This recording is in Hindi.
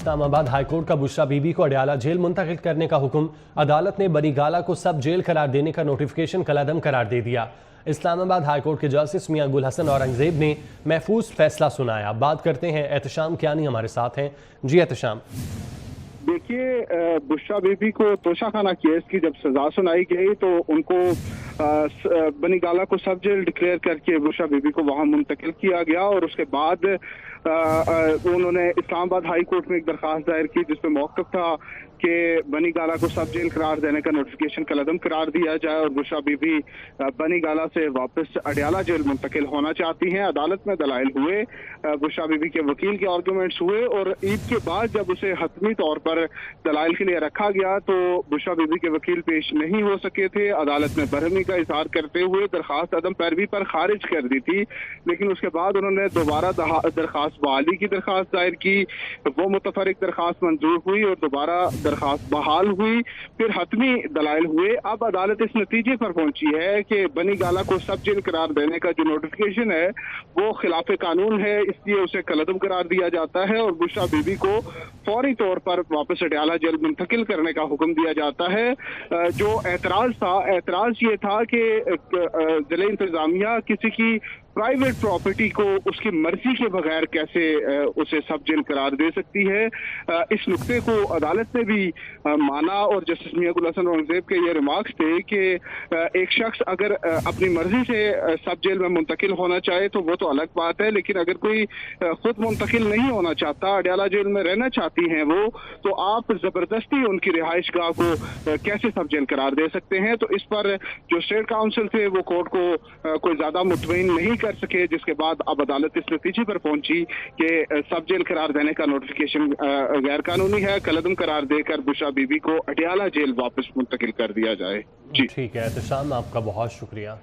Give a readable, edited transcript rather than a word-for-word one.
इस्लामाबाद हाईकोर्ट का बुशरा बीबी को अडयाला जेल मुंतकिल करने का हुक्म। अदालत ने बनी गाला को सब जेल करार देने का नोटिफिकेशन कलअदम करार दे दिया। इस्लामाबाद हाईकोर्ट के जस्टिस मियां गुल हसन औरंगजेब ने महफूज फैसला सुनाया। बात करते हैं एहतशाम कियानी हमारे साथ हैं। जी एहतशाम। देखिए, बुशरा बीबी को तोशाखाना केस की जब सजा सुनाई गई तो उनको बनी गाला को सब जेल डिक्लेयर करके बुशरा बीबी को वहां मुंतकिल किया गया और उसके बाद उन्होंने इस्लामाबाद हाई कोर्ट में एक दरखास्त दायर की जिसमें मौक़िफ़ था कि बनी गाला को सब जेल करार देने का नोटिफिकेशन कलअदम करार दिया जाए और बुशरा बीबी बनी गाला से वापस अडयाला जेल मुंतकिल होना चाहती हैं। अदालत में दलाइल हुए, बुशरा बीबी के वकील के आर्गूमेंट्स हुए और ईद के बाद जब उसे हतमी तौर पर दलाइल के लिए रखा गया तो बुशरा बीबी के वकील पेश नहीं हो सके थे। अदालत में बरहमी का इजहार करते हुए दरखास्त अदम पैरवी पर खारिज कर दी थी, लेकिन उसके बाद उन्होंने दोबारा दरखास्त बहाली की दरखास्त दायर की। वो मुतफरिक दरखास्त मंजूर हुई और दोबारा दरखास्त बहाल हुई, फिर हतमी दलाइल हुए। अब अदालत इस नतीजे पर पहुंची है कि बनी गाला को सब जेल करार देने का जो नोटिफिकेशन है वो खिलाफ कानून है, इसलिए उसे कलअदम करार दिया जाता है और बुशरा बीबी को फौरी तौर पर वापस अडयाला जेल मुंतकिल करने का हुक्म दिया जाता है। जो एतराज ये था कि जिले इंतजामिया किसी की प्राइवेट प्रॉपर्टी को उसकी मर्जी के बगैर कैसे उसे सब जेल करार दे सकती है। इस नुक्ते को अदालत ने भी माना और जस्टिस मियां गुल हसन औरंगजेब के ये रिमार्क्स थे कि एक शख्स अगर अपनी मर्जी से सब जेल में मुंतकिल होना चाहे तो वो तो अलग बात है, लेकिन अगर कोई खुद मुंतकिल नहीं होना चाहता, अडयाला जेल में रहना चाहती हैं वो, तो आप जबरदस्ती उनकी रिहाइश गाह को कैसे सब जेल करार दे सकते हैं। तो इस पर जो स्टेट काउंसिल थे वो कोर्ट को कोई ज्यादा मुतमईन नहीं कर सके, जिसके बाद अब अदालत इस नतीजे पर पहुंची कि सब जेल करार देने का नोटिफिकेशन गैर कानूनी है, कलअदम करार देकर बुशरा बीबी को अडयाला जेल वापस मुंतकिल कर दिया जाए। जी ठीक है एहतशाम, आपका बहुत शुक्रिया।